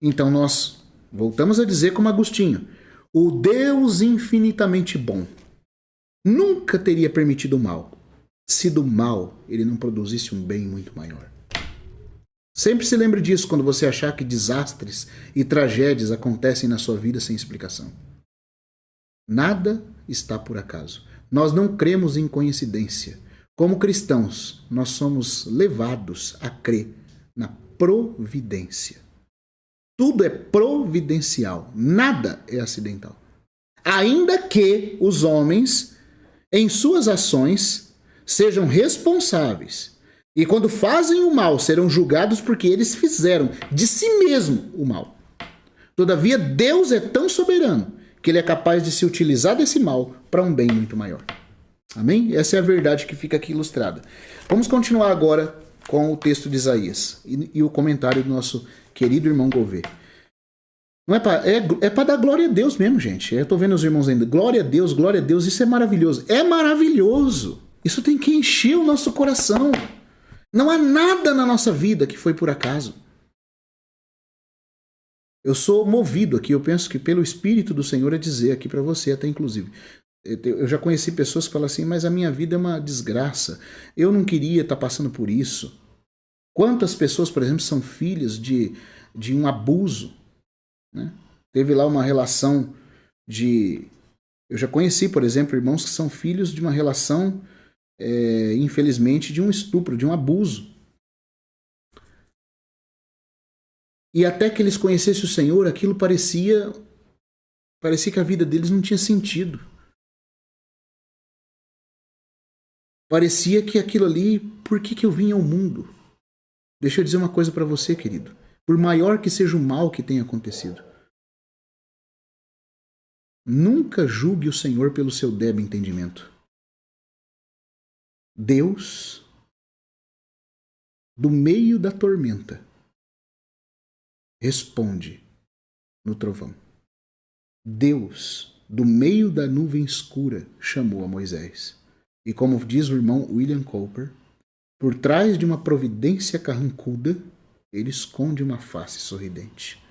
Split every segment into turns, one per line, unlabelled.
Então nós voltamos a dizer como Agostinho, o Deus infinitamente bom nunca teria permitido o mal, se do mal ele não produzisse um bem muito maior. Sempre se lembre disso quando você achar que desastres e tragédias acontecem na sua vida sem explicação. Nada está por acaso. Nós não cremos em coincidência. Como cristãos, nós somos levados a crer na providência. Tudo é providencial, nada é acidental. Ainda que os homens, em suas ações, sejam responsáveis. E quando fazem o mal, serão julgados porque eles fizeram de si mesmo o mal. Todavia, Deus é tão soberano que ele é capaz de se utilizar desse mal para um bem muito maior. Amém? Essa é a verdade que fica aqui ilustrada. Vamos continuar agora com o texto de Isaías e o comentário do nosso querido irmão Gouveia. Não é para dar glória a Deus mesmo, gente. Eu tô vendo os irmãos ainda. Glória a Deus, isso é maravilhoso. É maravilhoso. Isso tem que encher o nosso coração. Não há nada na nossa vida que foi por acaso. Eu sou movido aqui, eu penso que pelo Espírito do Senhor a dizer aqui para você, até inclusive. Eu já conheci pessoas que falam assim, mas a minha vida é uma desgraça. Eu não queria estar passando por isso. Quantas pessoas, por exemplo, são filhas de um abuso, né? Teve lá uma relação de... Eu já conheci, por exemplo, irmãos que são filhos de uma relação, infelizmente, de um estupro, de um abuso. E até que eles conhecessem o Senhor, aquilo parecia que a vida deles não tinha sentido. Parecia que aquilo ali, por que eu vim ao mundo? Deixa eu dizer uma coisa para você, querido. Por maior que seja o mal que tenha acontecido, nunca julgue o Senhor pelo seu débil entendimento. Deus, do meio da tormenta, responde no trovão. Deus, do meio da nuvem escura, chamou a Moisés. E como diz o irmão William Cowper, por trás de uma providência carrancuda, ele esconde uma face sorridente.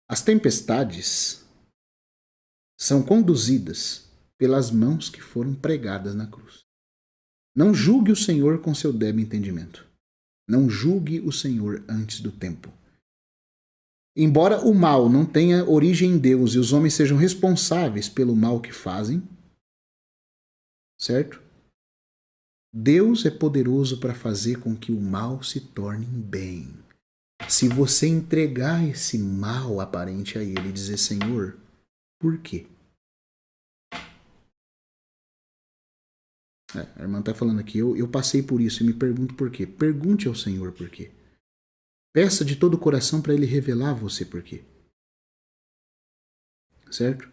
As tempestades são conduzidas pelas mãos que foram pregadas na cruz. Não julgue o Senhor com seu débil entendimento. Não julgue o Senhor antes do tempo. Embora o mal não tenha origem em Deus e os homens sejam responsáveis pelo mal que fazem, certo? Deus é poderoso para fazer com que o mal se torne bem. Se você entregar esse mal aparente a Ele e dizer, Senhor, por quê? A irmã está falando aqui, eu passei por isso e me pergunto por quê. Pergunte ao Senhor por quê. Peça de todo o coração para Ele revelar a você por quê. Certo?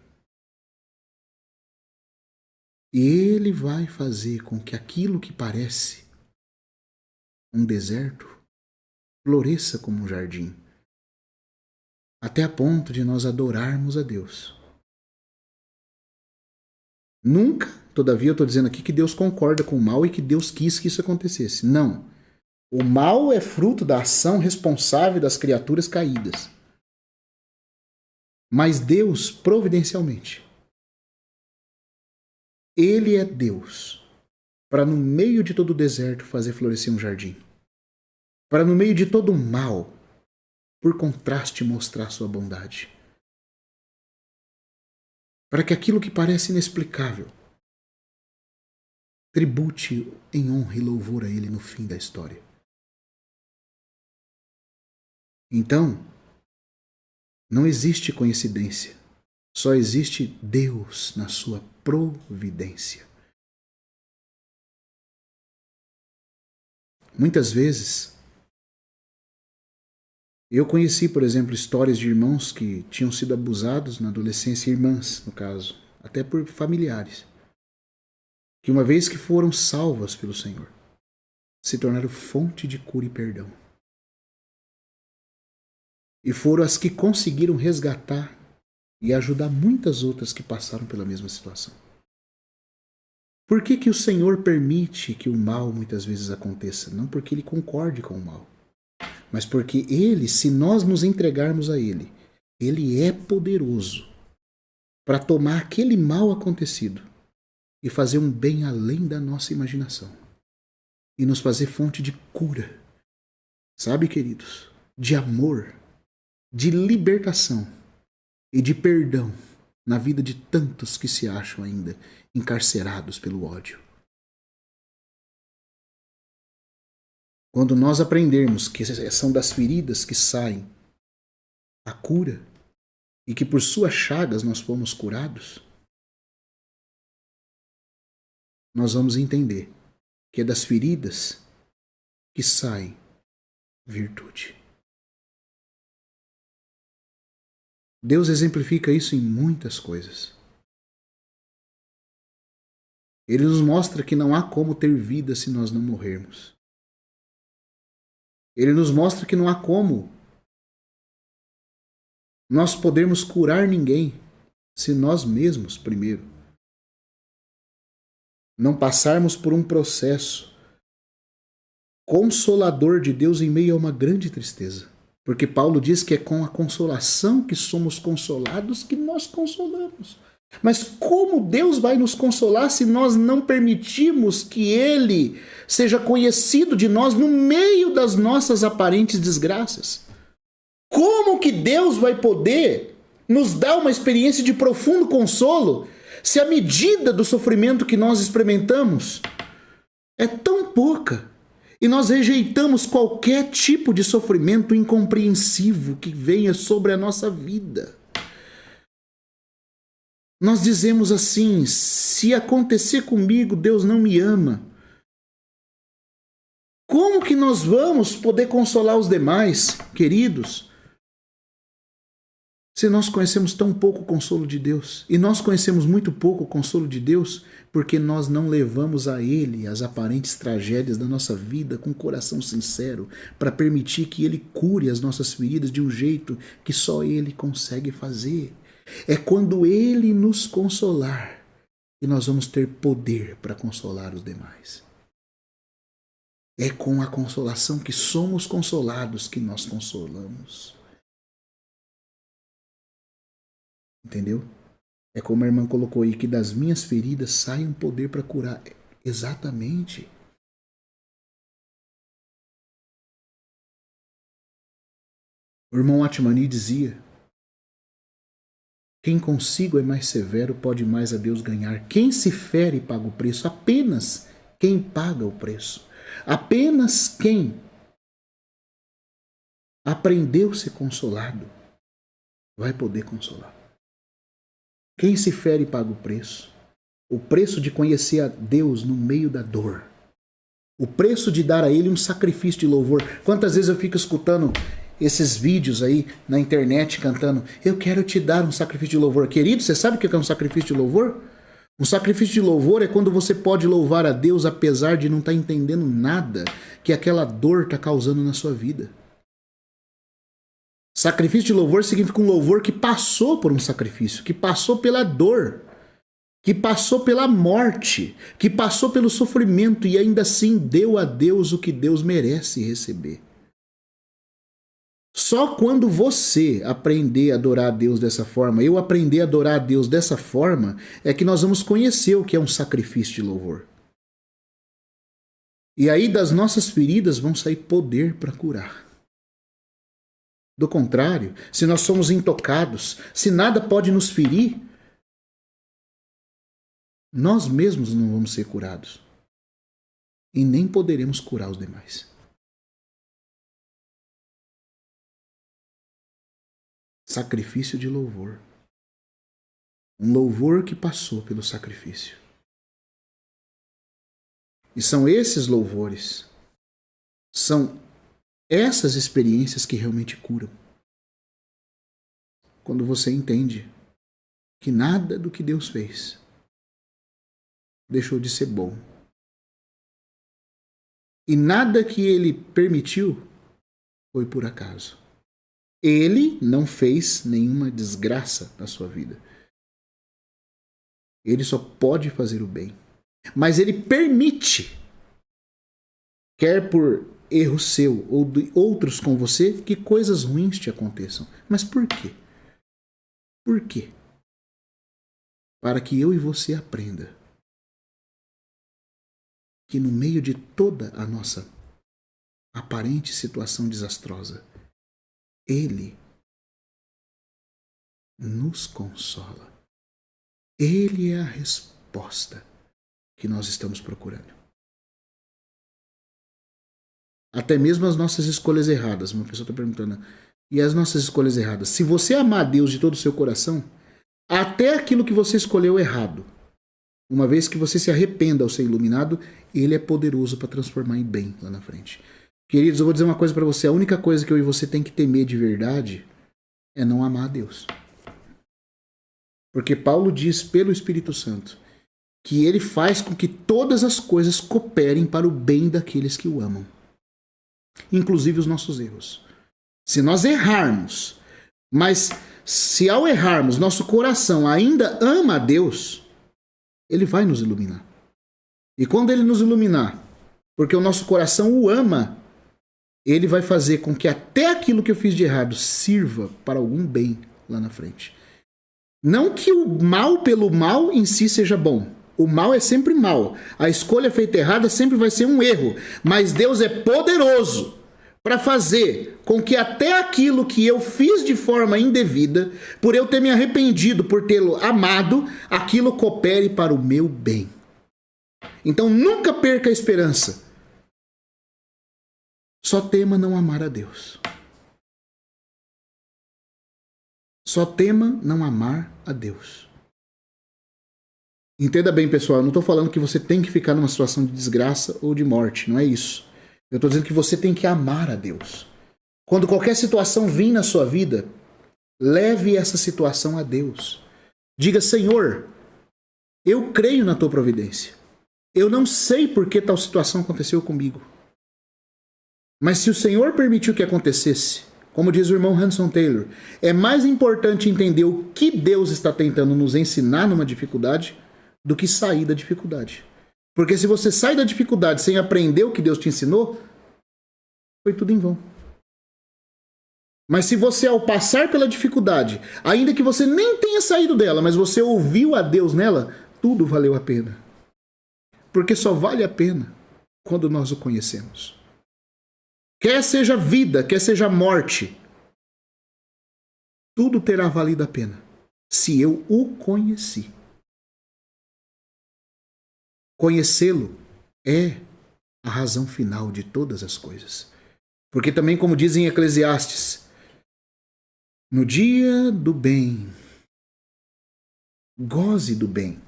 E Ele vai fazer com que aquilo que parece um deserto floresça como um jardim. Até a ponto de nós adorarmos a Deus. Nunca, todavia, eu estou dizendo aqui que Deus concorda com o mal e que Deus quis que isso acontecesse. Não. O mal é fruto da ação responsável das criaturas caídas. Mas Deus, providencialmente, Ele é Deus para no meio de todo o deserto fazer florescer um jardim. Para no meio de todo o mal, por contraste, mostrar sua bondade. Para que aquilo que parece inexplicável tribute em honra e louvor a Ele no fim da história. Então, não existe coincidência. Só existe Deus na sua providência. Muitas vezes, eu conheci, por exemplo, histórias de irmãos que tinham sido abusados na adolescência, irmãs, no caso, até por familiares, que uma vez que foram salvas pelo Senhor, se tornaram fonte de cura e perdão. E foram as que conseguiram resgatar e ajudar muitas outras que passaram pela mesma situação. Por que o Senhor permite que o mal muitas vezes aconteça? Não porque Ele concorde com o mal, mas porque Ele, se nós nos entregarmos a Ele, Ele é poderoso para tomar aquele mal acontecido e fazer um bem além da nossa imaginação. E nos fazer fonte de cura. Sabe, queridos? De amor, de libertação e de perdão na vida de tantos que se acham ainda encarcerados pelo ódio. Quando nós aprendermos que são das feridas que saem a cura e que por suas chagas nós fomos curados, nós vamos entender que é das feridas que sai virtude. Deus exemplifica isso em muitas coisas. Ele nos mostra que não há como ter vida se nós não morrermos. Ele nos mostra que não há como nós podermos curar ninguém se nós mesmos, primeiro, não passarmos por um processo consolador de Deus em meio a uma grande tristeza. Porque Paulo diz que é com a consolação que somos consolados que nós consolamos. Mas como Deus vai nos consolar se nós não permitirmos que Ele seja conhecido de nós no meio das nossas aparentes desgraças? Como que Deus vai poder nos dar uma experiência de profundo consolo se a medida do sofrimento que nós experimentamos é tão pouca e nós rejeitamos qualquer tipo de sofrimento incompreensível que venha sobre a nossa vida? Nós dizemos assim: se acontecer comigo, Deus não me ama. Como que nós vamos poder consolar os demais, queridos, se nós conhecemos tão pouco o consolo de Deus? E nós conhecemos muito pouco o consolo de Deus porque nós não levamos a Ele as aparentes tragédias da nossa vida com coração sincero para permitir que Ele cure as nossas feridas de um jeito que só Ele consegue fazer. É quando Ele nos consolar que nós vamos ter poder para consolar os demais. É com a consolação que somos consolados que nós consolamos. Entendeu? É como a irmã colocou aí, que das minhas feridas sai um poder para curar. Exatamente. O irmão Atmani dizia: quem consigo é mais severo pode mais a Deus ganhar. Quem se fere paga o preço. Apenas quem paga o preço. Apenas quem aprendeu a ser consolado vai poder consolar. Quem se fere paga o preço. O preço de conhecer a Deus no meio da dor. O preço de dar a Ele um sacrifício de louvor. Quantas vezes eu fico escutando esses vídeos aí na internet cantando: eu quero te dar um sacrifício de louvor. Querido, você sabe o que é um sacrifício de louvor? Um sacrifício de louvor é quando você pode louvar a Deus apesar de não estar entendendo nada que aquela dor está causando na sua vida. Sacrifício de louvor significa um louvor que passou por um sacrifício, que passou pela dor, que passou pela morte, que passou pelo sofrimento e ainda assim deu a Deus o que Deus merece receber. Só quando você aprender a adorar a Deus dessa forma, eu aprender a adorar a Deus dessa forma, é que nós vamos conhecer o que é um sacrifício de louvor. E aí das nossas feridas vão sair poder para curar. Do contrário, se nós somos intocados, se nada pode nos ferir, nós mesmos não vamos ser curados. E nem poderemos curar os demais. Sacrifício de louvor. Um louvor que passou pelo sacrifício. E são esses louvores, são essas experiências que realmente curam. Quando você entende que nada do que Deus fez deixou de ser bom. E nada que Ele permitiu foi por acaso. Ele não fez nenhuma desgraça na sua vida. Ele só pode fazer o bem. Mas Ele permite, quer por erro seu ou de outros com você que coisas ruins te aconteçam. Mas por quê? Por quê? Para que eu e você aprenda que no meio de toda a nossa aparente situação desastrosa, Ele nos consola. Ele é a resposta que nós estamos procurando. Até mesmo as nossas escolhas erradas. Uma pessoa está perguntando, e as nossas escolhas erradas? Se você amar Deus de todo o seu coração, até aquilo que você escolheu errado, uma vez que você se arrependa ao ser iluminado, Ele é poderoso para transformar em bem lá na frente. Queridos, eu vou dizer uma coisa para você. A única coisa que eu e você tem que temer de verdade é não amar a Deus. Porque Paulo diz pelo Espírito Santo que ele faz com que todas as coisas cooperem para o bem daqueles que o amam. Inclusive os nossos erros. Se nós errarmos, mas se ao errarmos nosso coração ainda ama a Deus, Ele vai nos iluminar. E quando Ele nos iluminar, porque o nosso coração o ama, Ele vai fazer com que até aquilo que eu fiz de errado sirva para algum bem lá na frente. Não que o mal pelo mal em si seja bom. O mal é sempre mal. A escolha feita errada sempre vai ser um erro. Mas Deus é poderoso para fazer com que até aquilo que eu fiz de forma indevida, por eu ter me arrependido, por tê-lo amado, aquilo coopere para o meu bem. Então nunca perca a esperança. Só tema não amar a Deus. Só tema não amar a Deus. Entenda bem, pessoal, eu não estou falando que você tem que ficar numa situação de desgraça ou de morte, não é isso. Eu estou dizendo que você tem que amar a Deus. Quando qualquer situação vir na sua vida, leve essa situação a Deus. Diga, Senhor, eu creio na tua providência. Eu não sei por que tal situação aconteceu comigo. Mas se o Senhor permitiu que acontecesse, como diz o irmão Hanson Taylor, é mais importante entender o que Deus está tentando nos ensinar numa dificuldade do que sair da dificuldade. Porque se você sai da dificuldade sem aprender o que Deus te ensinou, foi tudo em vão. Mas se você, ao passar pela dificuldade, ainda que você nem tenha saído dela, mas você ouviu a Deus nela, tudo valeu a pena. Porque só vale a pena quando nós o conhecemos. Quer seja vida, quer seja morte, tudo terá valido a pena se eu o conheci. Conhecê-lo é a razão final de todas as coisas. Porque também, como diz em Eclesiastes, no dia do bem, goze do bem.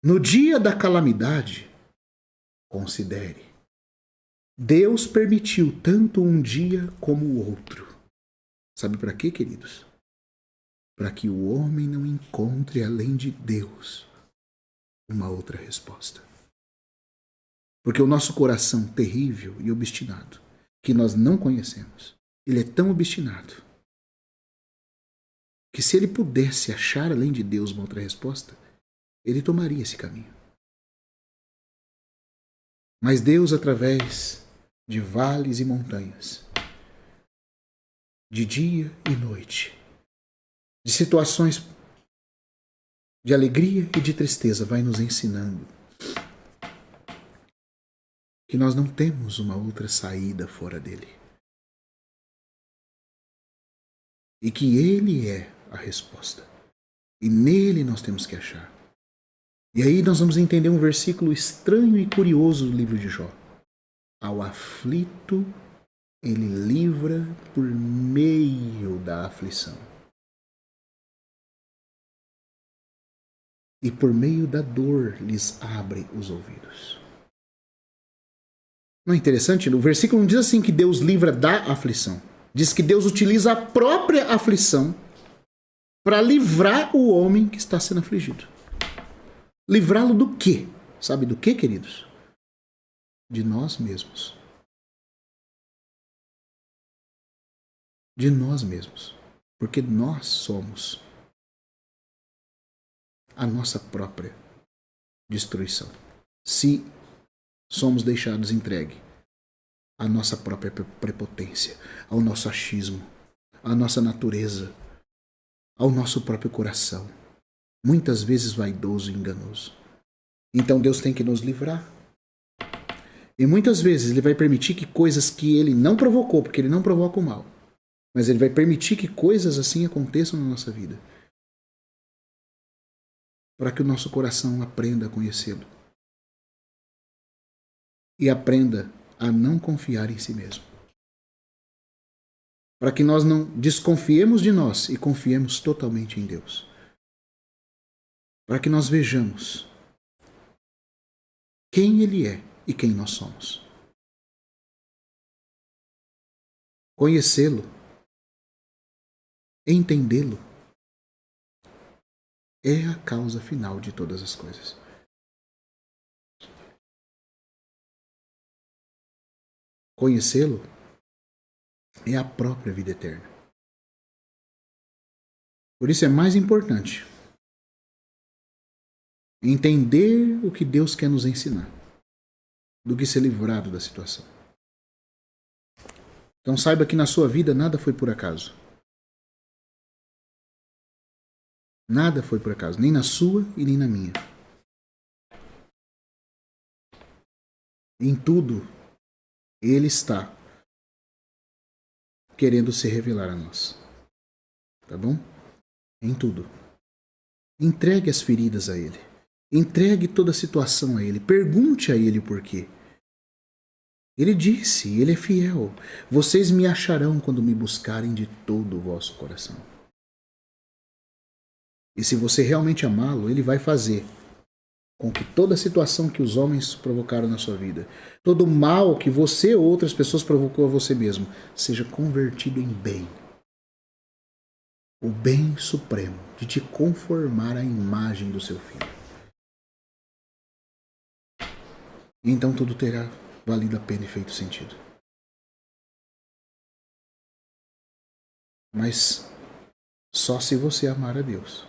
No dia da calamidade, considere. Deus permitiu tanto um dia como o outro. Sabe para quê, queridos? Para que o homem não encontre, além de Deus, uma outra resposta. Porque o nosso coração terrível e obstinado, que nós não conhecemos, ele é tão obstinado que se ele pudesse achar, além de Deus, uma outra resposta, ele tomaria esse caminho. Mas Deus, através de vales e montanhas, de dia e noite, de situações de alegria e de tristeza, vai nos ensinando que nós não temos uma outra saída fora dele. E que ele é a resposta. E nele nós temos que achar. E aí nós vamos entender um versículo estranho e curioso do livro de Jó. Ao aflito, ele livra por meio da aflição. E por meio da dor lhes abre os ouvidos. Não é interessante? O versículo não diz assim que Deus livra da aflição. Diz que Deus utiliza a própria aflição para livrar o homem que está sendo afligido. Livrá-lo do quê? Sabe do quê, queridos? De nós mesmos. De nós mesmos. Porque nós somos a nossa própria destruição. Se somos deixados entregue à nossa própria prepotência, ao nosso achismo, à nossa natureza, ao nosso próprio coração, muitas vezes vaidoso e enganoso. Então Deus tem que nos livrar. E muitas vezes Ele vai permitir que coisas que Ele não provocou, porque Ele não provoca o mal, mas Ele vai permitir que coisas assim aconteçam na nossa vida, para que o nosso coração aprenda a conhecê-lo e aprenda a não confiar em si mesmo. Para que nós não desconfiemos de nós e confiemos totalmente em Deus. Para que nós vejamos quem Ele é e quem nós somos. Conhecê-lo, entendê-lo, é a causa final de todas as coisas. Conhecê-lo é a própria vida eterna. Por isso é mais importante entender o que Deus quer nos ensinar do que ser livrado da situação. Então saiba que na sua vida nada foi por acaso. Nada foi por acaso, nem na sua e nem na minha. Em tudo, Ele está querendo se revelar a nós. Tá bom? Em tudo. Entregue as feridas a Ele. Entregue toda a situação a Ele. Pergunte a Ele o porquê. Ele disse, Ele é fiel. Vocês me acharão quando me buscarem de todo o vosso coração. E se você realmente amá-lo, Ele vai fazer com que toda a situação que os homens provocaram na sua vida, todo o mal que você ou outras pessoas provocou a você mesmo, seja convertido em bem. O bem supremo de te conformar à imagem do seu Filho. E então tudo terá valido a pena e feito sentido. Mas só se você amar a Deus.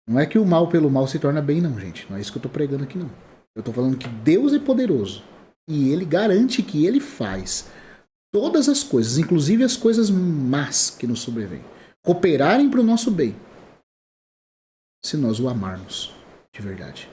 Não é que o mal pelo mal se torna bem, não, gente. Não é isso que eu estou pregando aqui, não. Eu estou falando que Deus é poderoso. E Ele garante que Ele faz todas as coisas, inclusive as coisas más que nos sobrevêm, cooperarem para o nosso bem, se nós o amarmos de verdade.